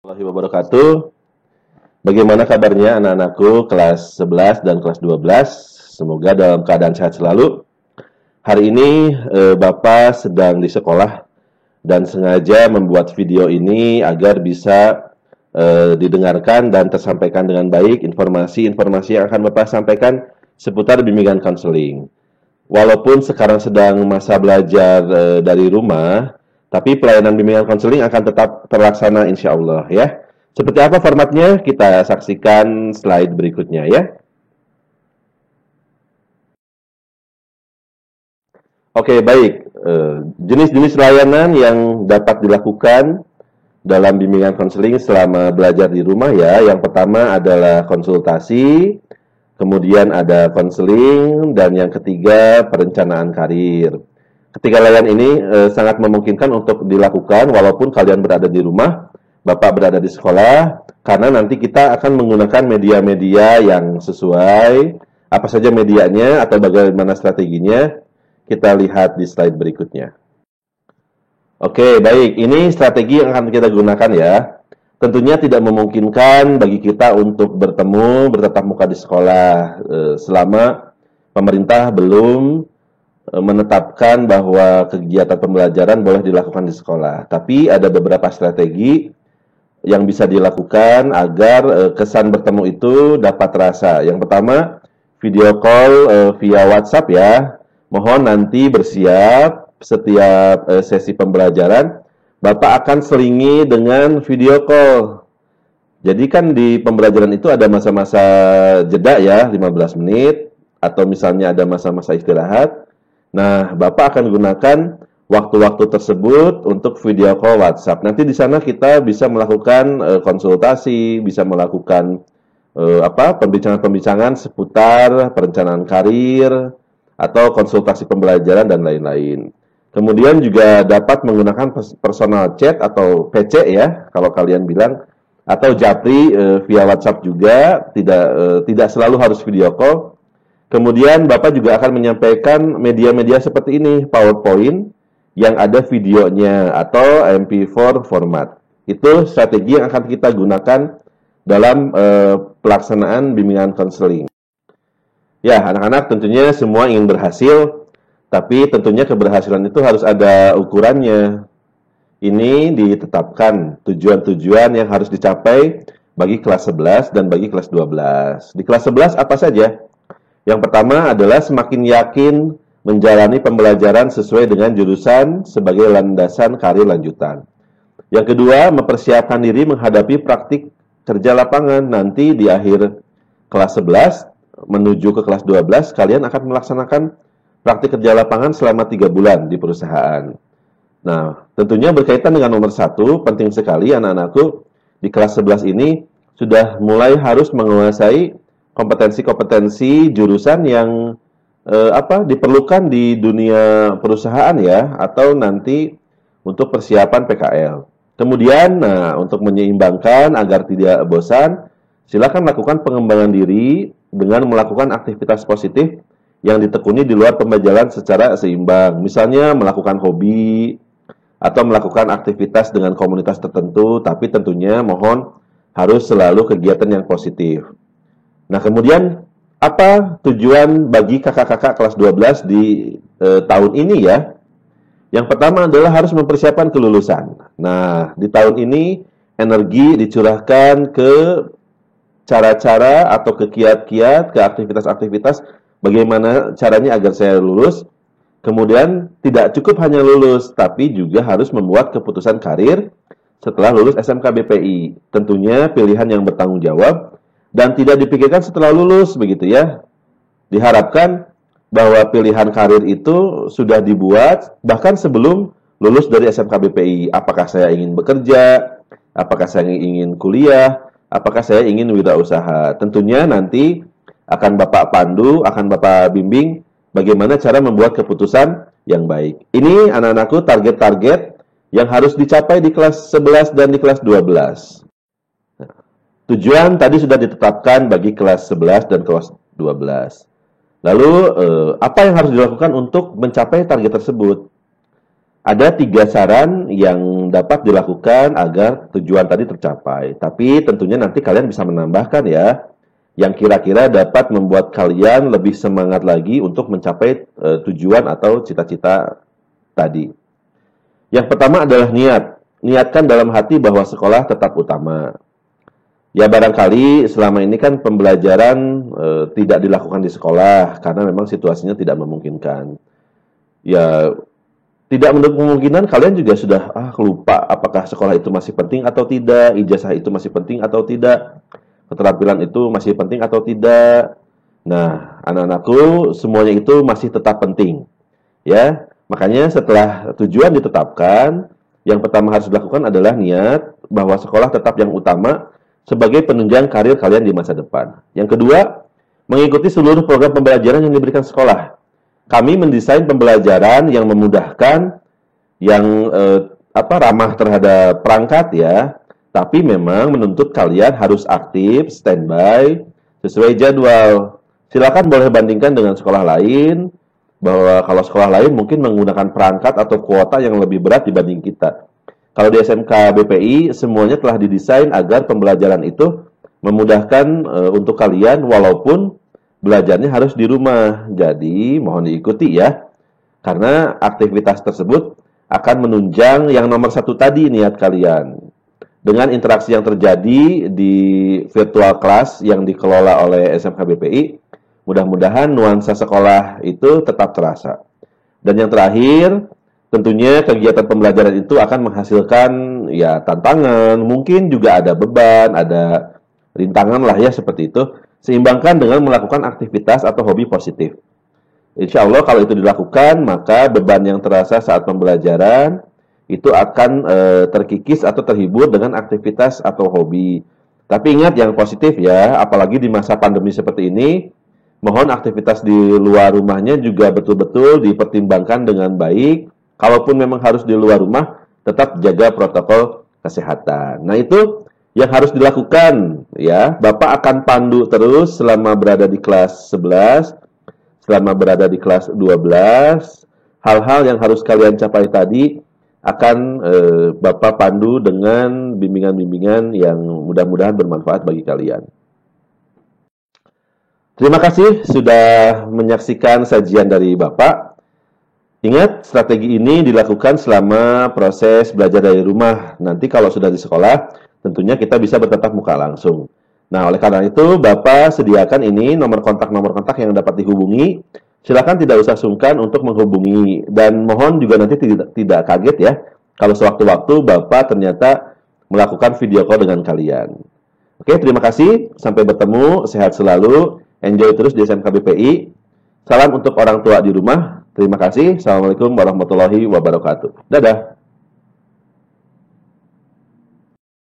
Warahmatullahi wabarakatuh. Bagaimana kabarnya anak-anakku kelas 11 dan kelas 12? Semoga dalam keadaan sehat selalu. Hari ini Bapak sedang di sekolah dan sengaja membuat video ini agar bisa didengarkan dan tersampaikan dengan baik informasi-informasi yang akan Bapak sampaikan seputar bimbingan konseling. Walaupun sekarang sedang masa belajar dari rumah, tapi pelayanan bimbingan konseling akan tetap terlaksana insya Allah ya. Seperti apa formatnya? Kita saksikan slide berikutnya ya. Oke, baik. Jenis-jenis layanan yang dapat dilakukan dalam bimbingan konseling selama belajar di rumah ya. Yang pertama adalah konsultasi, kemudian ada konseling, dan yang ketiga perencanaan karir. Ketiga layanan ini sangat memungkinkan untuk dilakukan walaupun kalian berada di rumah, Bapak berada di sekolah, karena nanti kita akan menggunakan media-media yang sesuai, apa saja medianya atau bagaimana strateginya, kita lihat di slide berikutnya. Oke, baik. Ini strategi yang akan kita gunakan ya. Tentunya tidak memungkinkan bagi kita untuk bertatap muka di sekolah selama pemerintah belum menetapkan bahwa kegiatan pembelajaran boleh dilakukan di sekolah. Tapi ada beberapa strategi yang bisa dilakukan agar kesan bertemu itu dapat terasa. Yang pertama, video call via WhatsApp ya. Mohon nanti bersiap setiap sesi pembelajaran Bapak akan selingi dengan video call. Jadi kan di pembelajaran itu ada masa-masa jeda ya, 15 menit, atau misalnya ada masa-masa istirahat. Nah, Bapak akan gunakan waktu-waktu tersebut untuk video call WhatsApp. Nanti di sana kita bisa melakukan konsultasi, bisa melakukan pembincangan-pembincangan seputar perencanaan karir, atau konsultasi pembelajaran, dan lain-lain. Kemudian juga dapat menggunakan personal chat atau PC ya, kalau kalian bilang, atau japri via WhatsApp juga, tidak selalu harus video call. Kemudian Bapak juga akan menyampaikan media-media seperti ini, PowerPoint yang ada videonya atau MP4 format. Itu strategi yang akan kita gunakan dalam pelaksanaan bimbingan konseling. Ya, anak-anak tentunya semua ingin berhasil, tapi tentunya keberhasilan itu harus ada ukurannya. Ini ditetapkan tujuan-tujuan yang harus dicapai bagi kelas 11 dan bagi kelas 12. Di kelas 11 apa saja? Yang pertama adalah semakin yakin menjalani pembelajaran sesuai dengan jurusan sebagai landasan karir lanjutan. Yang kedua, mempersiapkan diri menghadapi praktik kerja lapangan. Nanti di akhir kelas 11 menuju ke kelas 12, kalian akan melaksanakan praktik kerja lapangan selama 3 bulan di perusahaan. Nah, tentunya berkaitan dengan nomor 1, penting sekali anak-anakku di kelas 11 ini sudah mulai harus menguasai kompetensi-kompetensi jurusan yang diperlukan di dunia perusahaan ya, atau nanti untuk persiapan PKL. Kemudian, untuk menyeimbangkan agar tidak bosan, silakan lakukan pengembangan diri dengan melakukan aktivitas positif yang ditekuni di luar pembelajaran secara seimbang. Misalnya melakukan hobi atau melakukan aktivitas dengan komunitas tertentu, tapi tentunya mohon harus selalu kegiatan yang positif. Nah, kemudian apa tujuan bagi kakak-kakak kelas 12 di tahun ini ya? Yang pertama adalah harus mempersiapkan kelulusan. Nah, di tahun ini energi dicurahkan ke cara-cara atau ke kiat-kiat, ke aktivitas-aktivitas bagaimana caranya agar saya lulus. Kemudian tidak cukup hanya lulus, tapi juga harus membuat keputusan karir setelah lulus SMK BPI. Tentunya pilihan yang bertanggung jawab dan tidak dipikirkan setelah lulus begitu ya. Diharapkan bahwa pilihan karir itu sudah dibuat bahkan sebelum lulus dari SMK BPI. Apakah saya ingin bekerja? Apakah saya ingin kuliah? Apakah saya ingin wirausaha? Tentunya nanti akan Bapak pandu, akan Bapak bimbing bagaimana cara membuat keputusan yang baik. Ini anak-anakku target-target yang harus dicapai di kelas 11 dan di kelas 12. Tujuan tadi sudah ditetapkan bagi kelas 11 dan kelas 12. Lalu, apa yang harus dilakukan untuk mencapai target tersebut? Ada 3 saran yang yang dapat dilakukan agar tujuan tadi tercapai. Tapi tentunya nanti kalian bisa menambahkan ya, yang kira-kira dapat membuat kalian lebih semangat lagi untuk mencapai tujuan atau cita-cita tadi. Yang pertama adalah niat. Niatkan dalam hati bahwa sekolah tetap utama. Ya barangkali selama ini kan pembelajaran tidak dilakukan di sekolah karena memang situasinya tidak memungkinkan. Ya tidak menutup kemungkinan kalian juga sudah lupa apakah sekolah itu masih penting atau tidak, ijazah itu masih penting atau tidak, keterampilan itu masih penting atau tidak. Nah, anak-anakku, semuanya itu masih tetap penting. Ya, makanya setelah tujuan ditetapkan, yang pertama harus dilakukan adalah niat bahwa sekolah tetap yang utama sebagai penunjang karir kalian di masa depan. Yang kedua, mengikuti seluruh program pembelajaran yang diberikan sekolah. Kami mendesain pembelajaran yang memudahkan, yang ramah terhadap perangkat ya, tapi memang menuntut kalian harus aktif, standby, sesuai jadwal. Silakan boleh bandingkan dengan sekolah lain, bahwa kalau sekolah lain mungkin menggunakan perangkat atau kuota yang lebih berat dibanding kita. Kalau di SMK BPI, semuanya telah didesain agar pembelajaran itu memudahkan untuk kalian, walaupun belajarnya harus di rumah. Jadi, mohon diikuti ya, karena aktivitas tersebut akan menunjang yang nomor satu tadi, niat kalian. Dengan interaksi yang terjadi di virtual class yang dikelola oleh SMK BPI, mudah-mudahan nuansa sekolah itu tetap terasa. Dan yang terakhir, tentunya kegiatan pembelajaran itu akan menghasilkan ya tantangan, mungkin juga ada beban, ada rintangan lah ya seperti itu. Seimbangkan dengan melakukan aktivitas atau hobi positif. Insya Allah kalau itu dilakukan, maka beban yang terasa saat pembelajaran itu akan terkikis atau terhibur dengan aktivitas atau hobi. Tapi ingat yang positif ya, apalagi di masa pandemi seperti ini, mohon aktivitas di luar rumahnya juga betul-betul dipertimbangkan dengan baik. Kalaupun memang harus di luar rumah, tetap jaga protokol kesehatan. Nah itu yang harus dilakukan ya. Bapak akan pandu terus selama berada di kelas 11, selama berada di kelas 12. Hal-hal yang harus kalian capai tadi akan Bapak pandu dengan bimbingan-bimbingan yang mudah-mudahan bermanfaat bagi kalian. Terima kasih sudah menyaksikan sajian dari Bapak. Ingat, strategi ini dilakukan selama proses belajar dari rumah. Nanti kalau sudah di sekolah, tentunya kita bisa bertatap muka langsung. Nah, oleh karena itu, Bapak sediakan ini nomor kontak yang dapat dihubungi. Silakan tidak usah sungkan untuk menghubungi. Dan mohon juga nanti tidak kaget ya, kalau sewaktu-waktu Bapak ternyata melakukan video call dengan kalian. Oke, terima kasih. Sampai bertemu. Sehat selalu. Enjoy terus di SMK BPI. Salam untuk orang tua di rumah. Terima kasih. Assalamualaikum warahmatullahi wabarakatuh. Dadah.